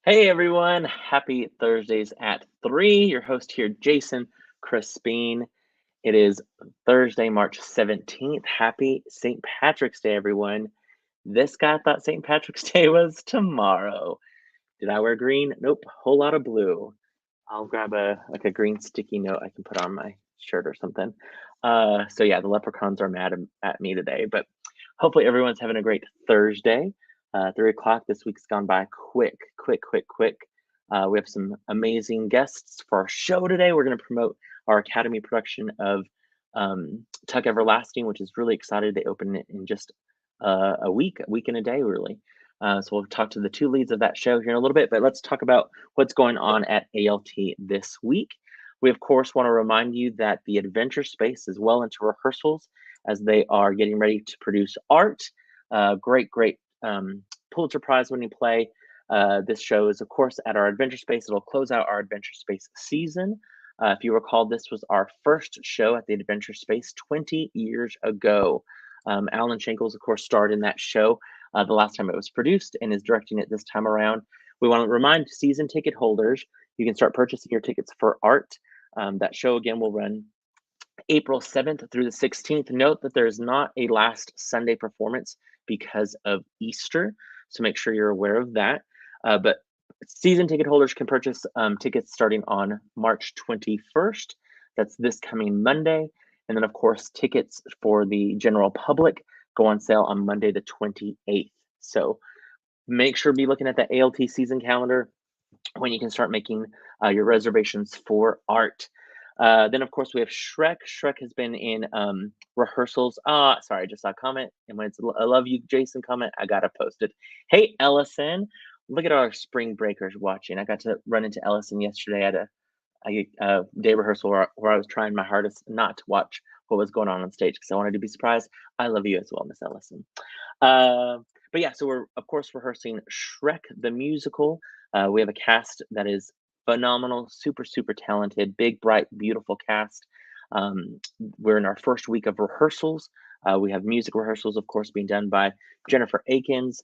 Hey everyone, happy Thursdays at 3. Your host here, Jason Crespin. It is Thursday, March 17th. Happy St. Patrick's Day, everyone. This guy thought St. Patrick's Day was tomorrow. Did I wear green? Nope, whole lot of blue. I'll grab a green sticky note I can put on my shirt or something. So yeah, the leprechauns are mad at me today, but hopefully everyone's having a great Thursday. 3 o'clock this week's gone by quick, quick, quick, quick. We have some amazing guests for our show today. We're going to promote our Academy production of Tuck Everlasting, which is really excited. They open it in just a week and a day, really. So we'll talk to the two leads of that show here in a little bit, but let's talk about what's going on at ALT this week. We, of course, want to remind you that the Adventure Space is well into rehearsals as they are getting ready to produce art. Great Pulitzer Prize winning play. This show is, of course, at our Adventure Space. It'll close out our Adventure Space season. If you recall, this was our first show at the Adventure Space 20 years ago. Alan Shankles, of course, starred in that show the last time it was produced and is directing it this time around. We want to remind season ticket holders you can start purchasing your tickets for art. That show again will run April 7th through the 16th. Note that there is not a last Sunday performance because of Easter, so make sure you're aware of that. But season ticket holders can purchase tickets starting on March 21st. That's this coming Monday. And then, of course, tickets for the general public go on sale on Monday, the 28th. So make sure to be looking at the ALT season calendar when you can start making your reservations for art. Then, of course, we have Shrek. Shrek has been in rehearsals. Sorry, I just saw a comment. And when it's a love you, Jason comment, I got to post it. Hey, Ellison, look at our spring breakers watching. I got to run into Ellison yesterday at a day rehearsal where I was trying my hardest not to watch what was going on stage because I wanted to be surprised. I love you as well, Miss Ellison. But yeah, so we're, of course, rehearsing Shrek the musical. We have a cast that is phenomenal, super talented, big, bright, beautiful cast. We're in our first week of rehearsals. We have music rehearsals, of course, being done by Jennifer Akins.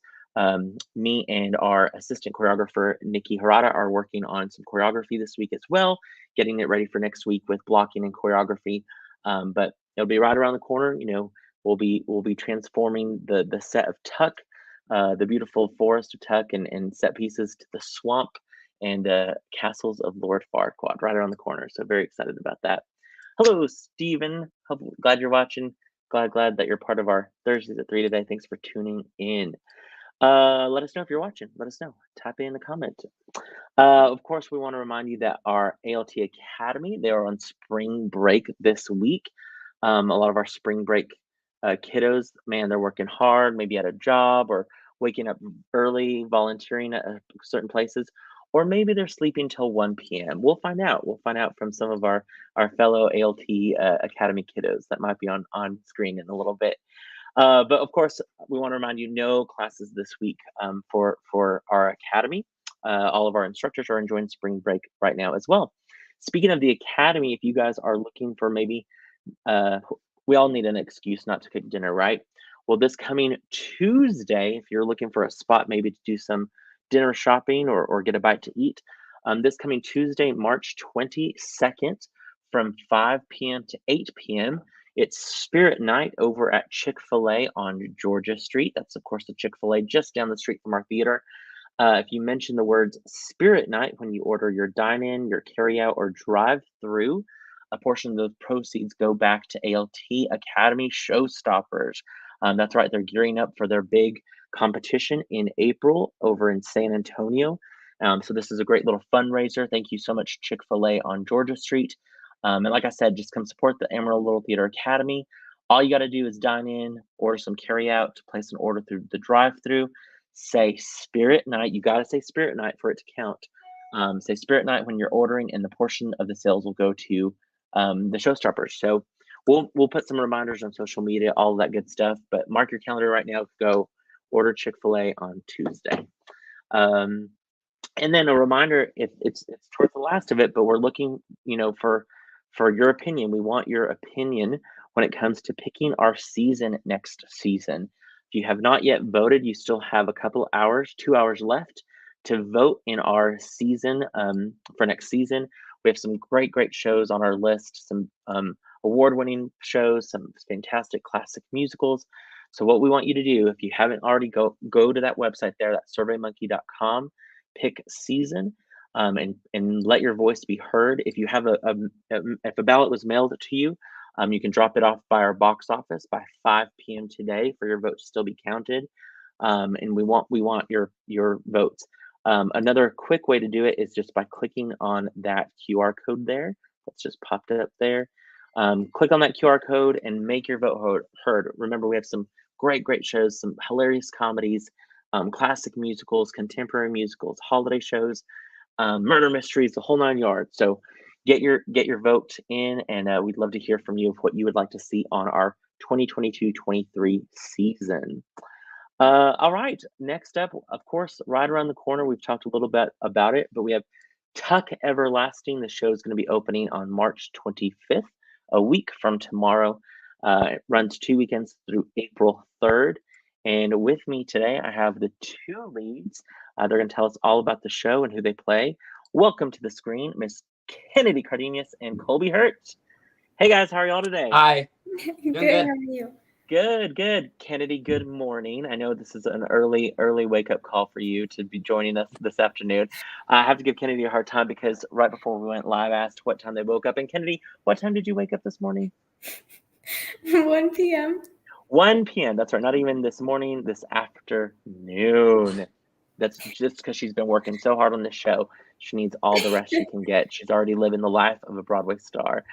Me and our assistant choreographer, Nikki Harada, are working on some choreography this week as well, getting it ready for next week with blocking and choreography. But it'll be right around the corner. We'll be transforming the set of Tuck, the beautiful forest of Tuck, and set pieces to the swamp and castles of Lord Farquaad right around the corner. So very excited about that. Hello, Stephen. Glad you're watching. Glad that you're part of our Thursdays at 3 today. Thanks for tuning in. Let us know if you're watching. Let us know. Type in the comment. Of course, we want to remind you that our ALT Academy, they are on spring break this week. A lot of our spring break kiddos, man, they're working hard, maybe at a job or waking up early, volunteering at certain places, or maybe they're sleeping till 1 p.m. We'll find out. We'll find out from some of our fellow ALT Academy kiddos that might be on screen in a little bit. But of course, we want to remind you, no classes this week for our academy. All of our instructors are enjoying spring break right now as well. Speaking of the academy, if you guys are looking for maybe, we all need an excuse not to cook dinner, right? Well, this coming Tuesday, if you're looking for a spot maybe to do some dinner shopping or get a bite to eat, this coming Tuesday, March 22nd, from 5 p.m. to 8 p.m., it's Spirit Night over at Chick-fil-A on Georgia Street. That's, of course, the Chick-fil-A just down the street from our theater. If you mention the words Spirit Night when you order your dine-in, your carry-out, or drive-through, a portion of those proceeds go back to ALT Academy Showstoppers. That's right, they're gearing up for their big competition in April over in San Antonio. So this is a great little fundraiser. Thank you so much, Chick-fil-A on Georgia Street. And like I said, just come support the Amarillo Little Theater Academy. All you got to do is dine in, order some carry out, place an order through the drive-through, say Spirit Night. You got to say Spirit Night for it to count. Say Spirit Night when you're ordering, and the portion of the sales will go to the Showstoppers. So we'll put some reminders on social media, all of that good stuff. But mark your calendar right now. Go order Chick-fil-A on Tuesday. And then a reminder, it's towards the last of it, but we're looking, for your opinion. We want your opinion when it comes to picking our season next season. If you have not yet voted, you still have a couple hours, 2 hours left to vote in our season for next season. We have some great shows on our list, some award-winning shows, some fantastic classic musicals. So what we want you to do, if you haven't already, go to that website there, that's surveymonkey.com, pick season, and let your voice be heard. If you have if a ballot was mailed to you, you can drop it off by our box office by 5 p.m. today for your vote to still be counted. And we want your votes. Another quick way to do it is just by clicking on that QR code there. That's just popped up there. Click on that QR code and make your vote heard. Remember, we have some great shows, some hilarious comedies, classic musicals, contemporary musicals, holiday shows, murder mysteries, the whole 9 yards. So get your vote in, and we'd love to hear from you of what you would like to see on our 2022-23 season. All right, next up, of course, right around the corner, we've talked a little bit about it, but we have Tuck Everlasting. The show is going to be opening on March 25th, a week from tomorrow. It runs 2 weekends through April 3rd. And with me today, I have the 2 leads. They're going to tell us all about the show and who they play. Welcome to the screen, Miss Kennedy Cardenas and Colby Hurt. Hey guys, how are y'all today? Hi. Good. How are you? Good. Kennedy, good morning. I know this is an early wake-up call for you to be joining us this afternoon. I have to give Kennedy a hard time because right before we went live, I asked what time they woke up. And Kennedy, what time did you wake up this morning? 1 p.m. 1 p.m. That's right. Not even this morning, this afternoon. That's just because she's been working so hard on this show. She needs all the rest she can get. She's already living the life of a Broadway star.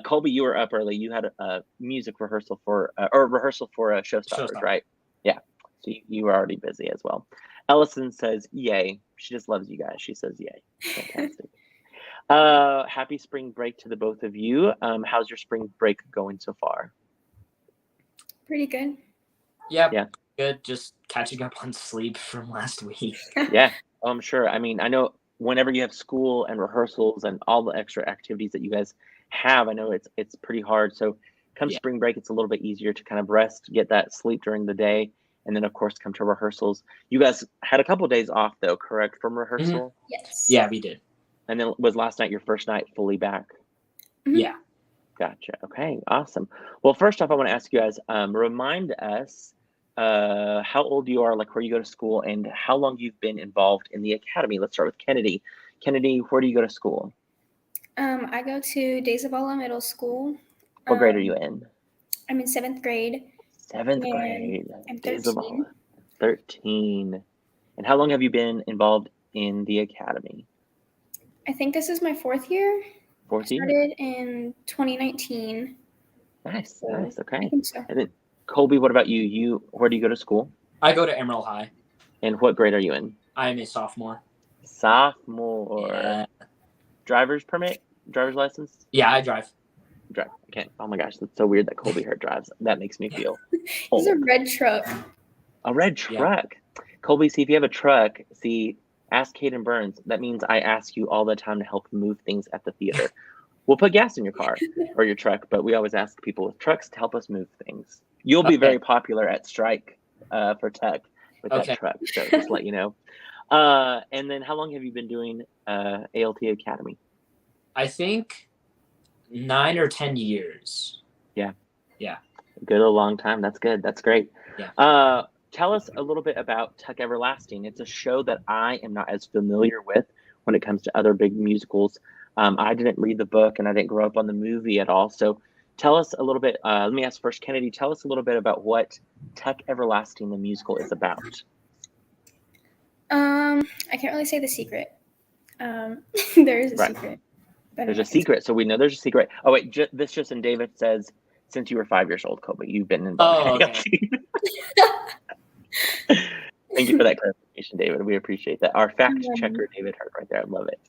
Colby, you were up early. You had a music rehearsal for Showstoppers, right? Yeah. So you were already busy as well. Ellison says, yay. She just loves you guys. She says, yay. Fantastic. Happy spring break to the both of you. How's your spring break going so far? Pretty good. Yep. Yeah. Good. Just catching up on sleep from last week. Yeah. Oh, I'm sure. I mean, I know whenever you have school and rehearsals and all the extra activities that you guys have, I know it's pretty hard. So come spring break, it's a little bit easier to kind of rest, get that sleep during the day, and then of course come to rehearsals. You guys had a couple of days off though, correct, from rehearsal? Mm-hmm. Yes. Yeah, we did. And then was last night your first night fully back? Mm-hmm. Yeah. Gotcha. Okay, awesome. Well, first off, I want to ask you guys, remind us how old you are, like where you go to school, and how long you've been involved in the academy. Let's start with Kennedy. Kennedy, where do you go to school? I go to Days of Allah Middle School. What grade are you in? I'm in 7th grade. 7th grade. I'm 13. Days of Allah. 13. And how long have you been involved in the academy? I think this is my 4th year. 4th year? Started in 2019. Nice. Okay. I think so. And then Colby, what about you? Where do you go to school? I go to Emerald High. And what grade are you in? I am a sophomore. Yeah. Driver's permit? Driver's license? Yeah, I drive. Okay. Oh my gosh, that's so weird that Colby Hurt drives. That makes me feel old. It's a red truck. A red truck? Yeah. Colby, see, if you have a truck, ask Caden Burns. That means I ask you all the time to help move things at the theater. We'll put gas in your car or your truck, but we always ask people with trucks to help us move things. You'll be very popular at Strike for Tech with that truck, so just let you know. And then how long have you been doing ALT Academy? I think 9 or 10 years. Yeah. Good, a long time. That's good. That's great. Yeah. Tell us a little bit about Tuck Everlasting. It's a show that I am not as familiar with when it comes to other big musicals. I didn't read the book and I didn't grow up on the movie at all. So tell us a little bit. Let me ask first, Kennedy, tell us a little bit about what Tuck Everlasting, the musical, is about. I can't really say the secret. There is a secret. There's a secret. So we know there's a secret. Oh, wait. This just in David says, since you were 5 years old, Colby, you've been involved. Oh, okay. Thank you for that clarification, David. We appreciate that. Our fact checker, David Hurt, right there. I love it.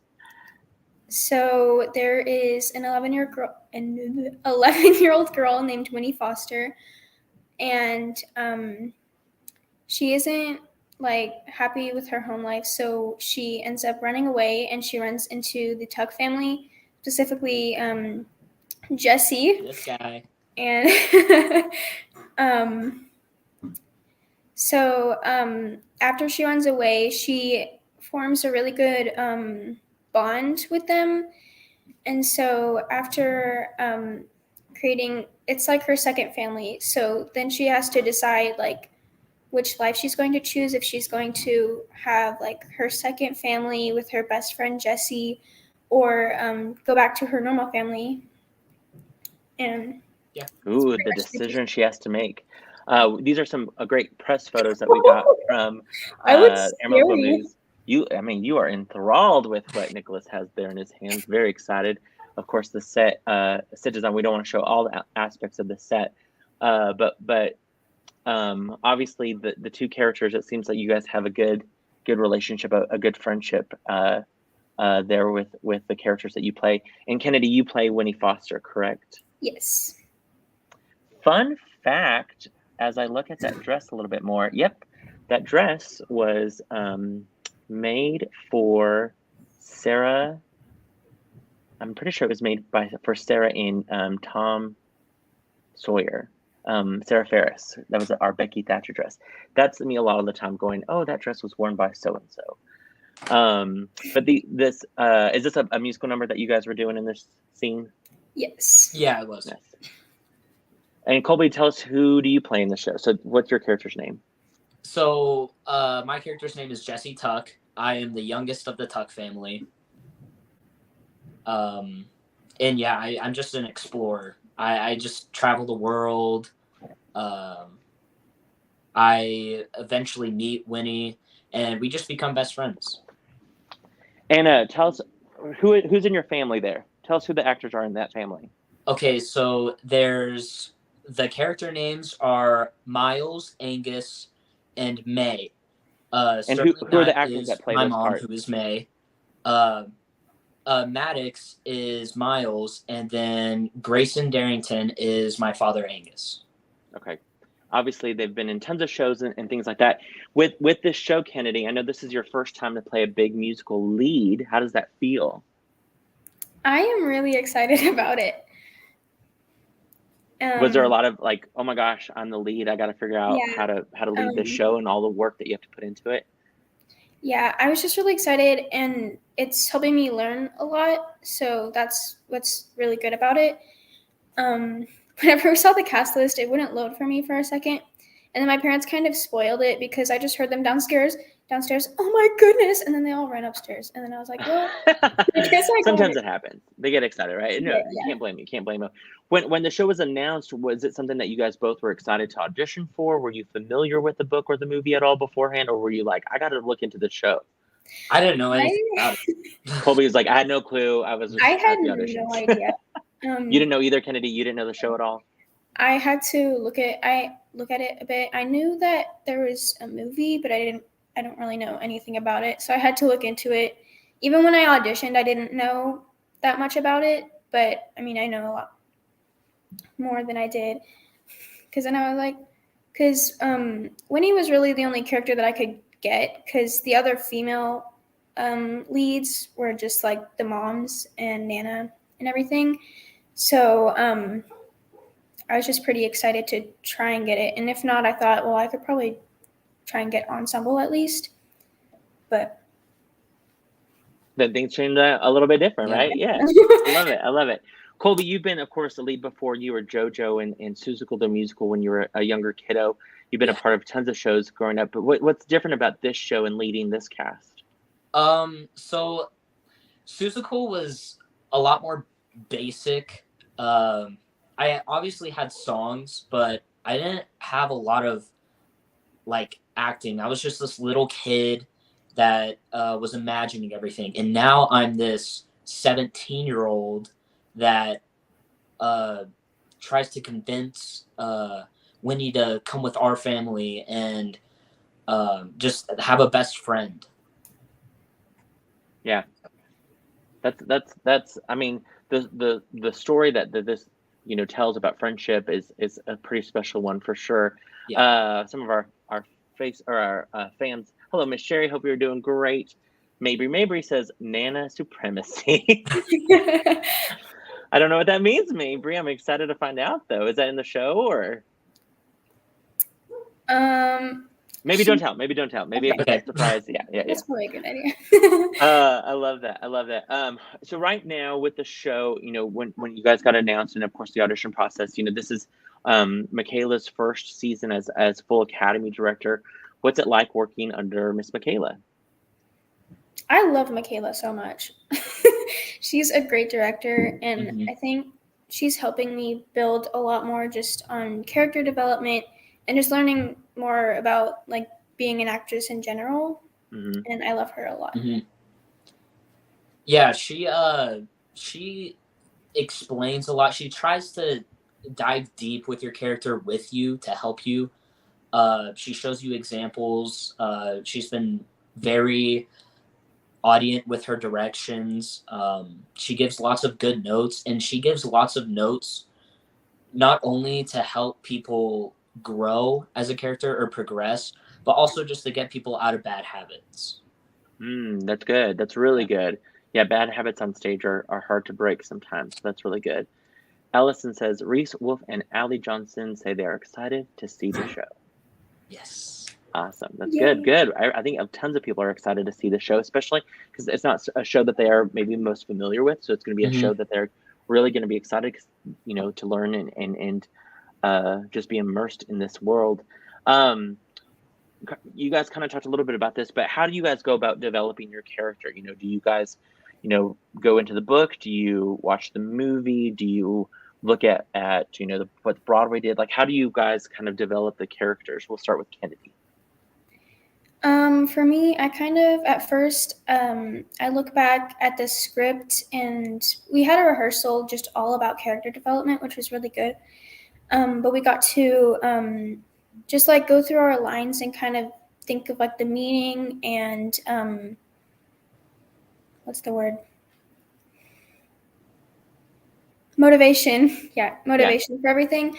So there is an 11-year-old girl named Winnie Foster, and she isn't happy with her home life, so she ends up running away, and she runs into the Tuck family, specifically Jesse. This guy. And so after she runs away, she forms a really good bond with them. And so after creating, it's like her second family. So then she has to decide like which life she's going to choose, if she's going to have like her second family with her best friend Jessie, or go back to her normal family. And Ooh, the decision she has to make. These are some great press photos that we got from I was Emerald Bow scary. Movies. You are enthralled with what Nicholas has there in his hands. Very excited. Of course, the set design. We don't want to show all the aspects of the set, but obviously the two characters. It seems like you guys have a good relationship, a good friendship there with the characters that you play. And Kennedy, you play Winnie Foster, correct? Yes. Fun fact, as I look at that dress a little bit more, yep, that dress was made for Sarah. I'm pretty sure it was made for Sarah and Tom Sawyer. Sarah Ferris. That was our Becky Thatcher dress. That's me a lot of the time going, oh, that dress was worn by so and so. But this is this a musical number that you guys were doing in this scene? Yes. Yeah, it was. Yes. And Colby, tell us, who do you play in the show? So what's your character's name? So my character's name is Jesse Tuck. I am the youngest of the Tuck family. And yeah, I'm just an explorer. I just travel the world. I eventually meet Winnie, and we just become best friends. And tell us, who's in your family there? Tell us who the actors are in that family. Okay, so there's the character names are Miles, Angus, and May. And who are the actors that play my those mom, parts? who is May. Maddox is Miles, and then Grayson Darrington is my father, Angus. Okay. Obviously, they've been in tons of shows and things like that. With this show, Kennedy, I know this is your first time to play a big musical lead. How does that feel? I am really excited about it. Was there a lot of like, oh my gosh, I'm the lead. I got to figure out Yeah, how to lead this show and all the work that you have to put into it? Yeah, I was just really excited, and it's helping me learn a lot. So that's what's really good about it. Whenever we saw the cast list, it wouldn't load for me for a second. And then my parents kind of spoiled it because I just heard them downstairs, oh my goodness. And then they all ran upstairs. And then I was like, well, I guess Sometimes it happens. They get excited, right? No, Yeah. you can't blame them. When the show was announced, was it something that you guys both were excited to audition for? Were you familiar with the book or the movie at all beforehand? Or were you like, I got to look into the show? I didn't know anything about it. Colby was like, I had no clue. I had no idea. You didn't know either, Kennedy? You didn't know the show at all? I had to look at it a bit. I knew that there was a movie, but I don't really know anything about it. So I had to look into it. Even when I auditioned, I didn't know that much about it, but I mean, I know a lot more than I did. Because then I was like, Winnie was really the only character that I could get, because the other female leads were just like the moms and Nana and everything. So I was just pretty excited to try and get it. And if not, I thought, well, I could probably try and get ensemble at least. But then things changed a little bit different, right? Yeah. I love it. Colby, you've been, of course, the lead before. You were JoJo in Seussical the Musical when you were a younger kiddo. You've been a part of tons of shows growing up. But what's different about this show and leading this cast? So Seussical was a lot more basic. I obviously had songs, but I didn't have a lot of like acting. I was just this little kid that was imagining everything. And now I'm this 17-year-old that tries to convince Winnie to come with our family and just have a best friend. Yeah. That's I mean, the story that this tells about friendship is a pretty special one for sure. Yeah. Some of our fans. Hello, Miss Sherry. Hope you're doing great. Mabry says Nana supremacy. I don't know what that means, Mabry. I'm excited to find out though. Is that in the show or? Maybe don't tell. Maybe don't tell. Maybe Okay. surprise. Yeah. That's probably a good idea. I love that. I love that. So right now with the show, when you guys got announced, and of course the audition process, this is Michaela's first season as full Academy director. What's it like working under Miss Michaela? I love Michaela so much. She's a great director, and I think she's helping me build a lot more just on character development and just learning more about like being an actress in general. And I love her a lot. Yeah, she explains a lot. She tries to dive deep with your character with you to help you. She shows you examples. She's been very audience with her directions. She gives lots of good notes, and she gives lots of notes not only to help people grow as a character or progress, but also just to get people out of bad habits. That's good. That's really good. Yeah, bad habits on stage are hard to break sometimes. So that's really good. Ellison says, Reese Wolf and Allie Johnson say they are excited to see the show. Yes. Awesome. That's good. Good. I think tons of people are excited to see the show, especially because it's not a show that they are maybe most familiar with. So it's going to be a show that they're really going to be excited, to learn and just be immersed in this world. You guys kind of talked a little bit about this, but how do you guys go about developing your character? Do you guys, go into the book? Do you watch the movie? Do you look at what Broadway did? Like, how do you guys kind of develop the characters? We'll start with Kennedy. For me, I kind of, at first, I look back at the script, and we had a rehearsal just all about character development, which was really good. But we got to just like go through our lines and kind of think of like the meaning and what's the word? Motivation. Yeah, motivation for everything.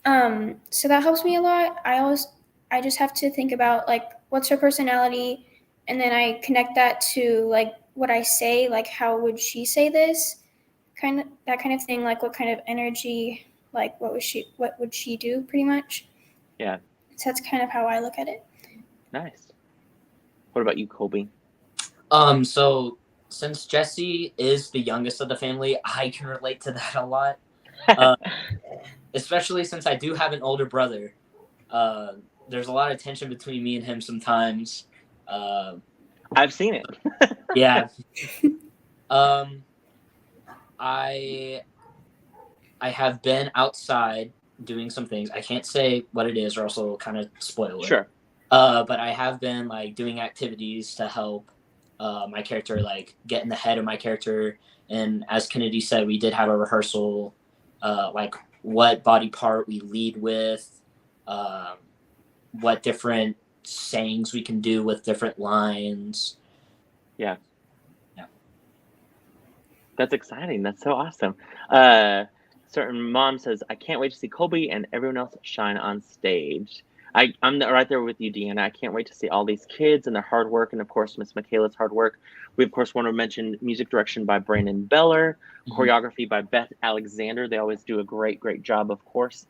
So that helps me a lot. I just have to think about like what's her personality, and then I connect that to like what I say, like how would she say this, that kind of thing, like what kind of energy, like what would she do, pretty much. Yeah. So that's kind of how I look at it. Nice. What about you, Colby? So since Jesse is the youngest of the family, I can relate to that a lot. Especially since I do have an older brother. There's a lot of tension between me and him sometimes. I've seen it. Yeah. I have been outside doing some things. I can't say what it is, or else it'll kind of spoil it. Sure. But I have been like doing activities to help my character, like get in the head of my character. And as Kennedy said, we did have a rehearsal, like what body part we lead with, what different sayings we can do with different lines. Yeah. That's exciting. That's so awesome. Certain mom says, I can't wait to see Colby and everyone else shine on stage. I'm right there with you, Deanna. I can't wait to see all these kids and their hard work, and of course, Miss Michaela's hard work. We, of course, want to mention music direction by Brandon Beller, choreography by Beth Alexander. They always do a great, great job, of course.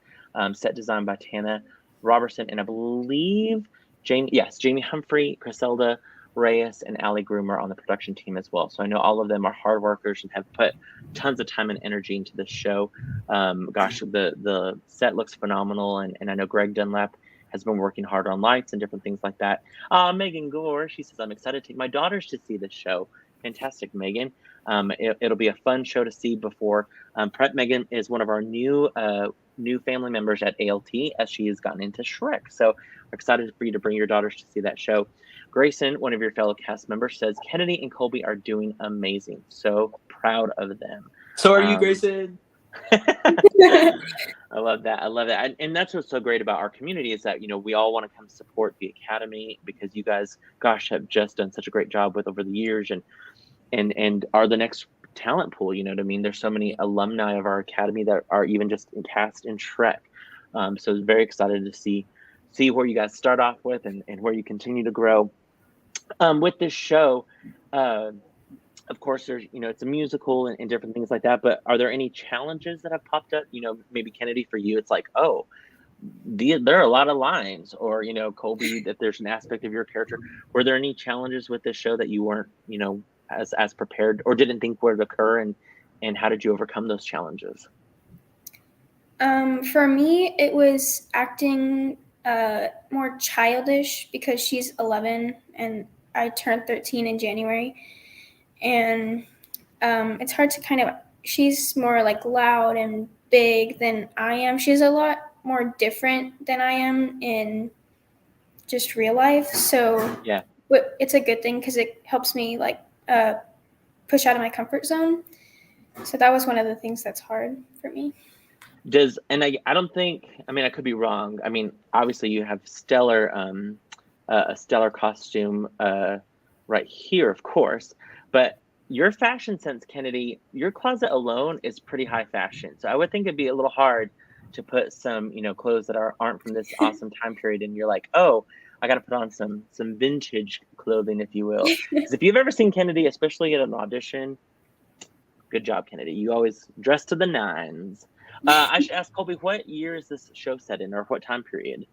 Set design by Tana Robertson, and I believe Jamie Humphrey, Criselda Reyes, and Allie Groomer on the production team as well. So I know all of them are hard workers and have put tons of time and energy into this show. Gosh, the set looks phenomenal, and I know Greg Dunlap has been working hard on lights and different things like that. Megan Gore, she says, I'm excited to take my daughters to see this show. Fantastic, Megan. It'll be a fun show to see before. Megan is one of our new family members at ALT as she has gotten into Shrek. So we're excited for you to bring your daughters to see that show. Grayson, one of your fellow cast members, says, Kennedy and Colby are doing amazing. So proud of them. So are you, Grayson. I love that. And that's what's so great about our community is that, we all want to come support the Academy because you guys, gosh, have just done such a great job with over the years and are the next talent pool. You know what I mean? There's so many alumni of our Academy that are even just cast in Shrek. So very excited to see where you guys start off with and where you continue to grow. With this show, of course, there's, it's a musical and different things like that, but are there any challenges that have popped up? Maybe Kennedy, for you, it's like, oh, there are a lot of lines, or Colby, that there's an aspect of your character. Were there any challenges with this show that you weren't as prepared or didn't think would occur, and how did you overcome those challenges? For me, it was acting more childish because she's 11 and I turned 13 in January, and it's hard to kind of. She's more like loud and big than I am. She's a lot more different than I am in just real life. So Yeah. It's a good thing because it helps me like push out of my comfort zone. So that was one of the things that's hard for me. I don't think, I could be wrong. Obviously you have a stellar costume right here, of course, but your fashion sense, Kennedy, your closet alone is pretty high fashion. So I would think it'd be a little hard to put some, clothes that aren't from this awesome time period. And you're like, oh, I got to put on some vintage clothing, if you will. Because if you've ever seen Kennedy, especially at an audition, good job, Kennedy. You always dress to the nines. I should ask Colby, what year is this show set in, or what time period?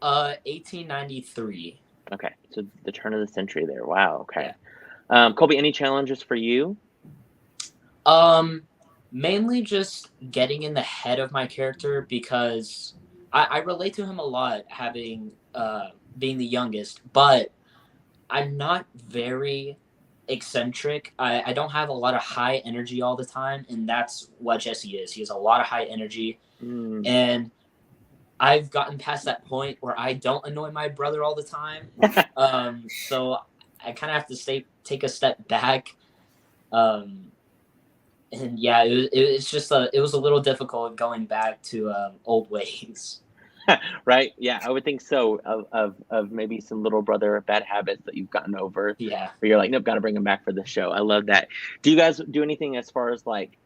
1893. Okay, so the turn of the century there. Wow. Okay. Yeah. Colby, any challenges for you? Mainly just getting in the head of my character, because I relate to him a lot, having being the youngest, but I'm not very eccentric. I don't have a lot of high energy all the time, and that's what Jesse is. He has a lot of high energy, and I've gotten past that point where I don't annoy my brother all the time. So I kind of have to take a step back. And yeah, it's just it was a little difficult going back to old ways. Right? Yeah, I would think so. Of maybe some little brother bad habits that you've gotten over. Yeah. Where you're like, nope, got to bring him back for the show. I love that. Do you guys do anything as far as like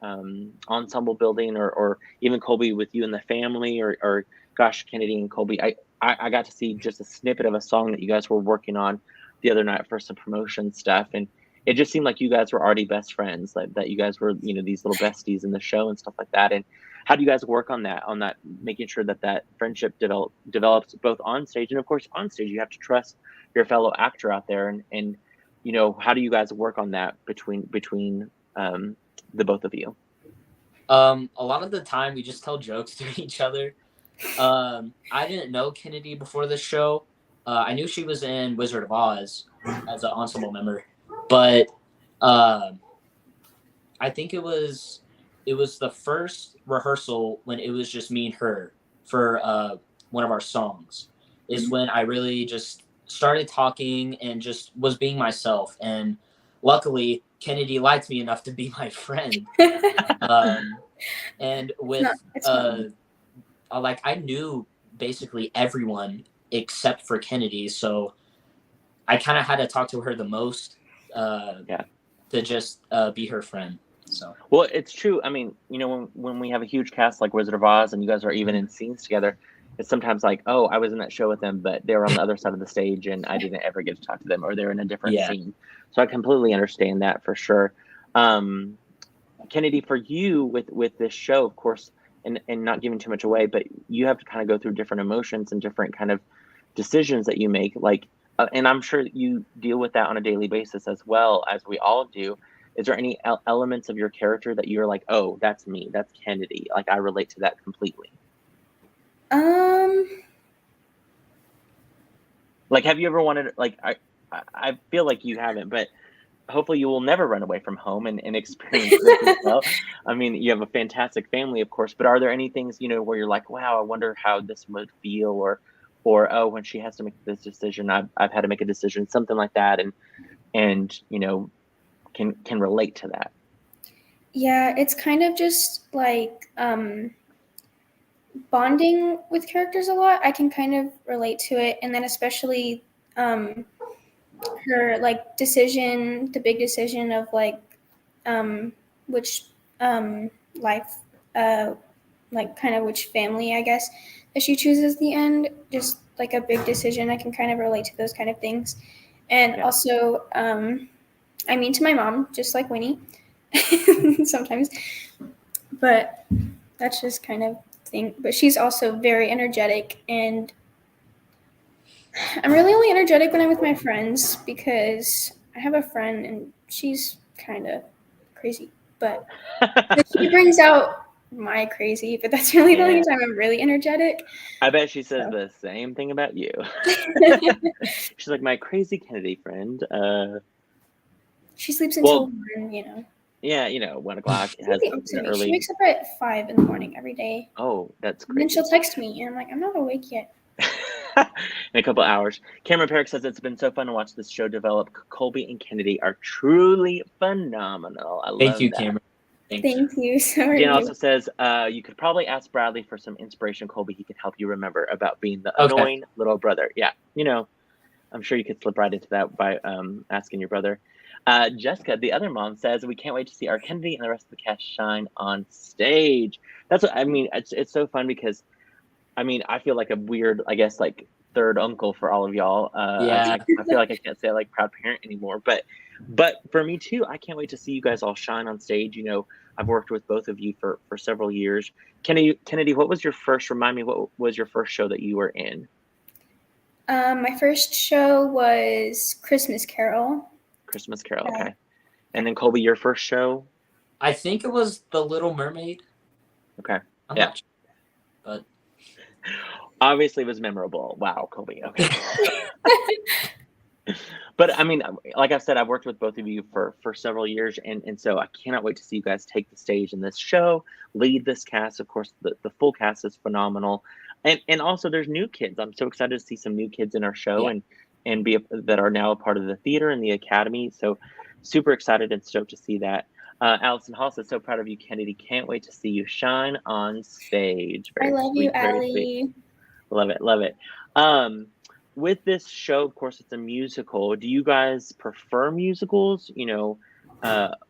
ensemble building, or even Colby with you and the family, or gosh, Kennedy and Colby? I got to see just a snippet of a song that you guys were working on the other night for some promotion stuff, and it just seemed like you guys were already best friends, like that you guys were, these little besties in the show and stuff like that. And how do you guys work on that, making sure that friendship develops both on stage, and of course on stage you have to trust your fellow actor out there, and how do you guys work on that between the both of you? A lot of the time we just tell jokes to each other. I didn't know Kennedy before the show. I knew she was in Wizard of Oz as an ensemble member, but I think it was the first rehearsal when it was just me and her for one of our songs, is when I really just started talking and just was being myself. And luckily Kennedy liked me enough to be my friend. And with like, I knew basically everyone except for Kennedy, so I kind of had to talk to her the most to just be her friend. So, well, it's true. When we have a huge cast like Wizard of Oz and you guys are even in scenes together, it's sometimes like, oh, I was in that show with them, but they were on the other side of the stage and I didn't ever get to talk to them, or they're in a different scene. So I completely understand that for sure. Kennedy, for you with this show, of course, and not giving too much away, but you have to kind of go through different emotions and different kind of decisions that you make, like, and I'm sure you deal with that on a daily basis as well as we all do. Is there any elements of your character that you're like, oh, that's me, that's Kennedy, like I relate to that completely? Like, have you ever wanted, like, I feel like you haven't, but hopefully you will never run away from home and experience this as well. You have a fantastic family, of course, but are there any things, where you're like, wow, I wonder how this would feel, or oh, when she has to make this decision, I've had to make a decision, something like that, and can relate to that? Yeah, it's kind of just like bonding with characters a lot. I can kind of relate to it, and then especially her like decision, the big decision of like which life, like kind of which family, I guess, that she chooses at the end. Just like a big decision. I can kind of relate to those kind of things. And also, I mean, to my mom, just like Winnie, sometimes. But that's just kind of think, but she's also very energetic, and I'm really only energetic when I'm with my friends because I have a friend and she's kind of crazy, but she brings out my crazy, but that's really the only time I'm really energetic. I bet she says the same thing about you. She's like, my crazy Kennedy friend. She sleeps until 1, you know. Yeah, 1 o'clock. It has early. She wakes up at 5 in the morning every day. Oh, that's And crazy. then she'll text me, and I'm like, I'm not awake yet. In a couple hours. Cameron Perrick says it's been so fun to watch this show develop. Colby and Kennedy are truly phenomenal. I love Thank you, that. Cameron. Thank you. Sorry. Jen also says you could probably ask Bradley for some inspiration, Colby. He can help you remember about being the annoying little brother. Yeah, I'm sure you could slip right into that by asking your brother. Jessica, the other mom, says we can't wait to see our Kennedy and the rest of the cast shine on stage. That's what I mean. It's so fun because, I feel like a weird, I guess, like third uncle for all of y'all. I feel like I can't say like proud parent anymore, but for me too, I can't wait to see you guys all shine on stage. I've worked with both of you for several years. Kennedy, what was your first? Remind me, what was your first show that you were in? My first show was Christmas Carol. Christmas Carol, okay. And then Colby, your first show? I think it was The Little Mermaid. Okay. I'm not sure, but obviously it was memorable. Wow, Colby. Okay. But like I said, I've worked with both of you for several years, and so I cannot wait to see you guys take the stage in this show, lead this cast. Of course, the full cast is phenomenal, and also there's new kids. I'm so excited to see some new kids in our show and that are now a part of the theater and the academy. So super excited and stoked to see that. Allison Hall says, so proud of you, Kennedy. Can't wait to see you shine on stage. I love you, Allie. Love it. With this show, of course, it's a musical. Do you guys prefer musicals? Do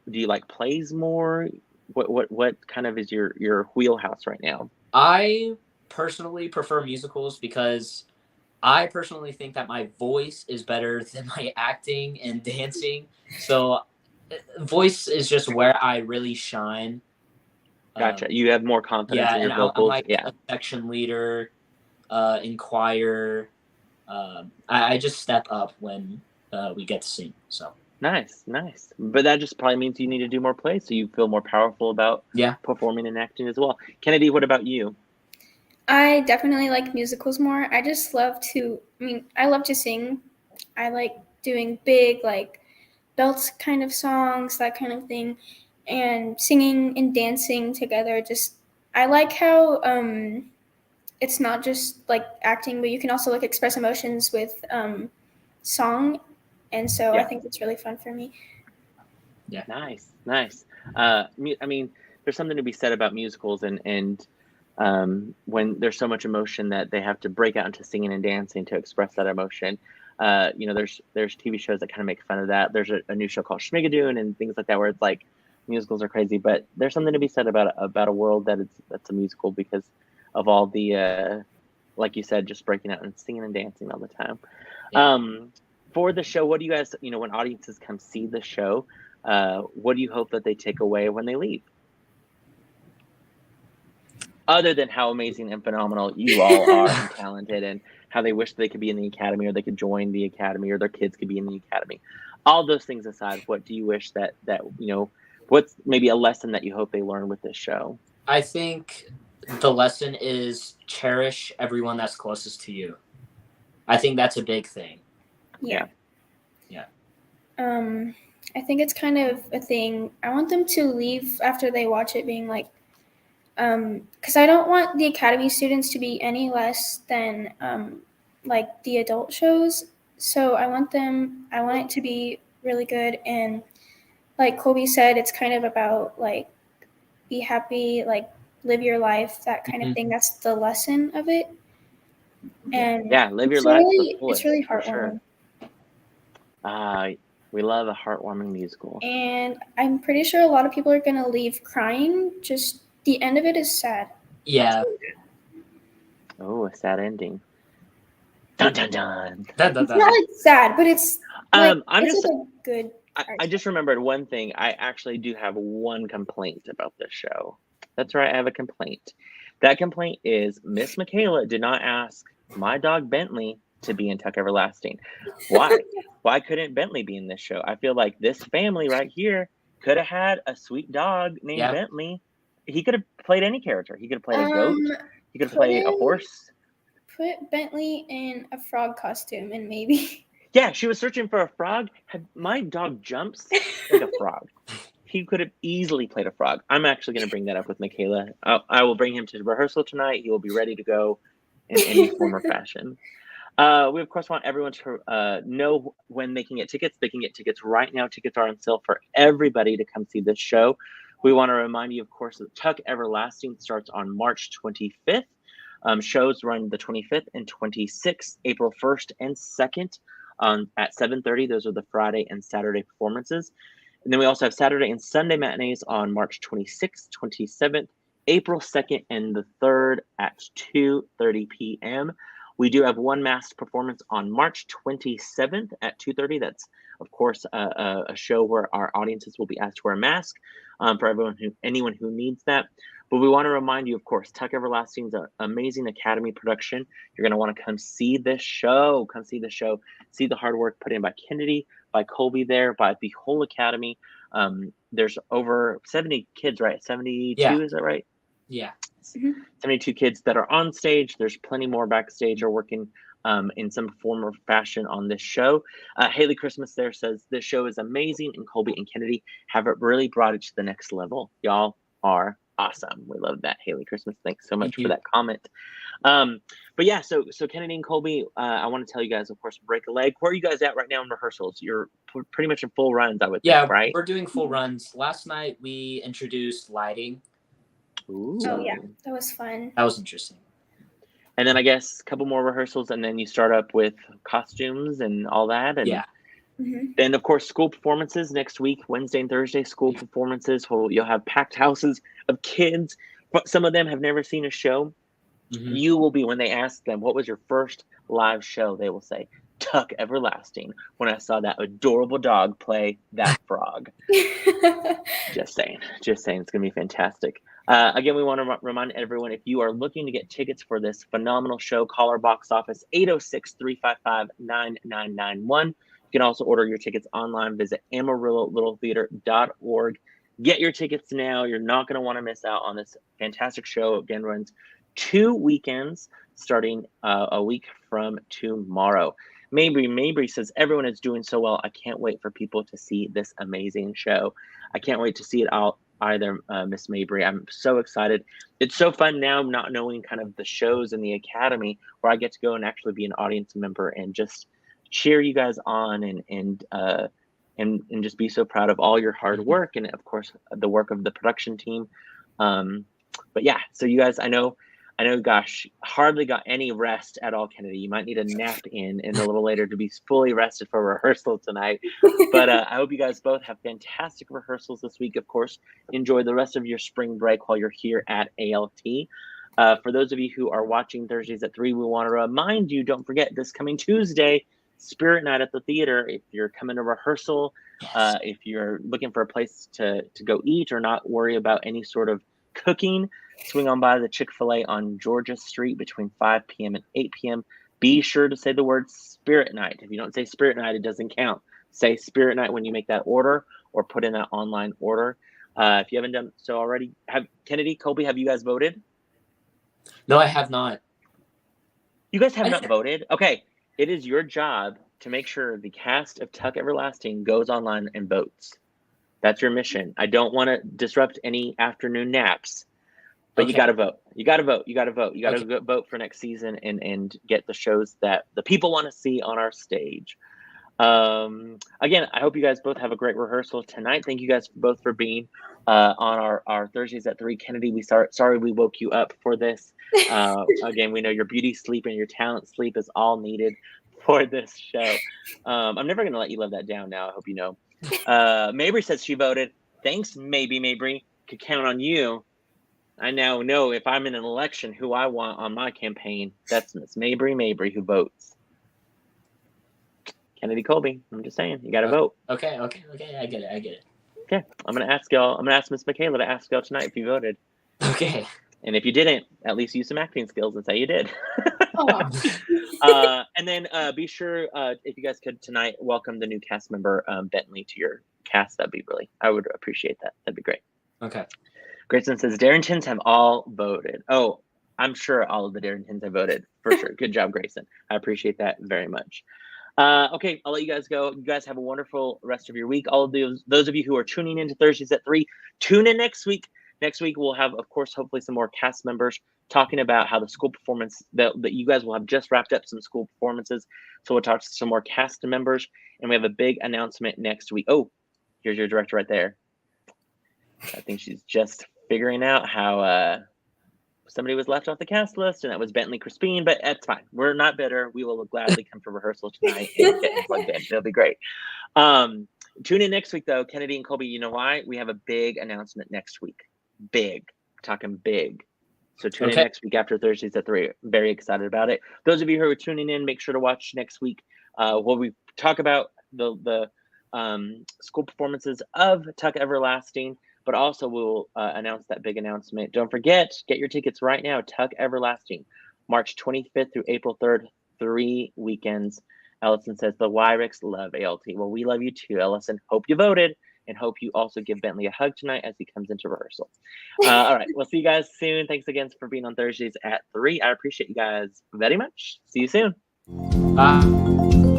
you like plays more? What kind of is your wheelhouse right now? I personally prefer musicals because I personally think that my voice is better than my acting and dancing. So voice is just where I really shine. Gotcha. You have more confidence in your vocals. I'm like a section leader in choir. I just step up when we get to sing. So nice. But that just probably means you need to do more plays, so you feel more powerful about performing and acting as well. Kennedy, what about you? I definitely like musicals more. I just love to. I love to sing. I like doing big, like belts kind of songs, that kind of thing, and singing and dancing together. I like how it's not just like acting, but you can also like express emotions with song, and so I think it's really fun for me. Yeah, nice. There's something to be said about musicals, and when there's so much emotion that they have to break out into singing and dancing to express that emotion. There's TV shows that kind of make fun of that. There's a new show called Schmigadoon and things like that where it's like musicals are crazy, but there's something to be said about a world that's a musical because of all the like you said, just breaking out and singing and dancing all the time. For the show, what do you guys, when audiences come see the show, what do you hope that they take away when they leave? Other than how amazing and phenomenal you all are and talented, and how they wish they could be in the academy, or they could join the academy, or their kids could be in the academy. All those things aside, what do you wish that what's maybe a lesson that you hope they learn with this show? I think the lesson is cherish everyone that's closest to you. I think that's a big thing. Yeah. I think it's kind of a thing. I want them to leave after they watch it being like, because I don't want the academy students to be any less than like the adult shows. So I want it to be really good. And like Colby said, it's kind of about like be happy, like live your life, that kind of thing. That's the lesson of it. And live your life. It's really heartwarming. We love a heartwarming musical. And I'm pretty sure a lot of people are going to leave crying. Just the end of it is sad. Yeah. Oh, a sad ending. Dun dun dun. It's not like sad, but it's like, good. I just remembered one thing. I actually do have one complaint about this show. That's right. I have a complaint That complaint is Miss Michaela did not ask my dog Bentley to be in Tuck Everlasting. Why? Why couldn't Bentley be in this show? I feel like this family right here could have had a sweet dog named Bentley. He could have played any character. He could have played a goat. He could have played a horse. Put Bentley in a frog costume and maybe. Yeah, she was searching for a frog. My dog jumps like a frog. He could have easily played a frog. I'm actually going to bring that up with Michaela. I will bring him to rehearsal tonight. He will be ready to go in any form or fashion. We, of course, want everyone to know when they can get tickets. They can get tickets right now. Tickets are on sale for everybody to come see this show. We want to remind you, of course, that Tuck Everlasting starts on March 25th. Shows run the 25th and 26th, April 1st and 2nd at 7:30. Those are the Friday and Saturday performances. And then we also have Saturday and Sunday matinees on March 26th, 27th, April 2nd, and the 3rd at 2:30 p.m. We do have one masked performance on March 27th at 2:30. That's, of course, a show where our audiences will be asked to wear a mask for anyone who needs that. But we want to remind you, of course, Tuck Everlasting is an amazing Academy production. You're going to want to come see this show. Come see the show. See the hard work put in by Kennedy, by Colby there, by the whole Academy. There's over 70 kids, right? 72, is that right? Yeah. 72 kids that are on stage. There's plenty more backstage or working in some form or fashion on this show. Haley Christmas there says, this show is amazing, and Colby and Kennedy have really brought it to the next level. Y'all are awesome. We love that, Haley Christmas. Thanks so much for that comment. But yeah, so Kennedy and Colby, I want to tell you guys, of course, break a leg. Where are you guys at right now in rehearsals? You're pretty much in full runs, I would think, right? We're doing full runs. Last night we introduced lighting. Ooh. Oh yeah, that was fun. That was interesting. And then I guess a couple more rehearsals, and then you start up with costumes and all that. And then, of course, school performances next week, Wednesday and Thursday, school performances. You'll have packed houses of kids. But some of them have never seen a show. You will be, when they ask them, what was your first live show? They will say, Tuck Everlasting, when I saw that adorable dog play that frog. Just saying. It's going to be fantastic. Again, we want to remind everyone, if you are looking to get tickets for this phenomenal show, call our box office 806-355-9991. You can also order your tickets online. Visit AmarilloLittleTheater.org. Get your tickets now. You're not going to want to miss out on this fantastic show. Again, runs 2 weekends starting a week from tomorrow. Mabry says, everyone is doing so well. I can't wait for people to see this amazing show. I can't wait to see it out either, Miss Mabry. I'm so excited. It's so fun now not knowing kind of the shows in the Academy where I get to go and actually be an audience member and just cheer you guys on and just be so proud of all your hard work and, of course, the work of the production team. But yeah, so you guys, I know, gosh, hardly got any rest at all, Kennedy. You might need a nap in a little later to be fully rested for rehearsal tonight. But I hope you guys both have fantastic rehearsals this week. Of course, enjoy the rest of your spring break while you're here at ALT. For those of you who are watching Thursdays at 3, we want to remind you, don't forget, this coming Tuesday, Spirit Night at the theater. If you're coming to rehearsal, if you're looking for a place to go eat or not worry about any sort of cooking, swing on by the Chick-fil-A on Georgia Street between 5 p.m. and 8 p.m. Be sure to say the word Spirit Night. If you don't say Spirit Night, it doesn't count. Say Spirit Night when you make that order or put in that online order. If you haven't done so already, Kennedy, Colby, have you guys voted? No, I have not. You guys have not voted? Okay. It is your job to make sure the cast of Tuck Everlasting goes online and votes. That's your mission. I don't want to disrupt any afternoon naps, but you got to vote. You got to vote. You got to vote. You got to vote for next season and get the shows that the people want to see on our stage. Again, I hope you guys both have a great rehearsal tonight. Thank you guys both for being on our Thursdays at 3. Kennedy, sorry we woke you up for this. Again, we know your beauty sleep and your talent sleep is all needed for this show. I'm never going to let you live that down now. I hope you know. Mabry says she voted. Thanks, Mabry. Could count on you. I now know if I'm in an election who I want on my campaign. That's Miss Mabry who votes. Kennedy, Colby, I'm just saying, you got to vote. Okay, I get it. Okay, I'm going to ask Miss Michaela to ask y'all tonight if you voted. Okay. And if you didn't, at least use some acting skills and say you did. And then be sure, if you guys could tonight, welcome the new cast member, Bentley, to your cast. I would appreciate that. That'd be great. Okay. Grayson says, Darringtons have all voted. Oh, I'm sure all of the Darringtons have voted, for sure. Good job, Grayson. I appreciate that very much. Okay, I'll let you guys go. You guys have a wonderful rest of your week. All of those of you who are tuning into Thursdays at 3, tune in next week. Next week, we'll have, of course, hopefully some more cast members talking about how the school performance, that you guys will have just wrapped up some school performances. So we'll talk to some more cast members, and we have a big announcement next week. Oh, here's your director right there. I think she's just figuring out how somebody was left off the cast list, and that was Bentley Crespin, but that's fine. We're not bitter. We will gladly come for rehearsal tonight and get plugged in. It'll be great. Tune in next week, though. Kennedy and Colby, you know why? We have a big announcement next week. Big. Talking big. So tune in next week after Thursdays at 3. Very excited about it. Those of you who are tuning in, make sure to watch next week where we talk about the school performances of Tuck Everlasting, but also we'll announce that big announcement. Don't forget, get your tickets right now. Tuck Everlasting, March 25th through April 3rd, 3 weekends. Ellison says, the Wyrics love ALT. Well, we love you too, Ellison. Hope you voted, and hope you also give Bentley a hug tonight as he comes into rehearsal. All right, we'll see you guys soon. Thanks again for being on Thursdays at 3. I appreciate you guys very much. See you soon. Bye.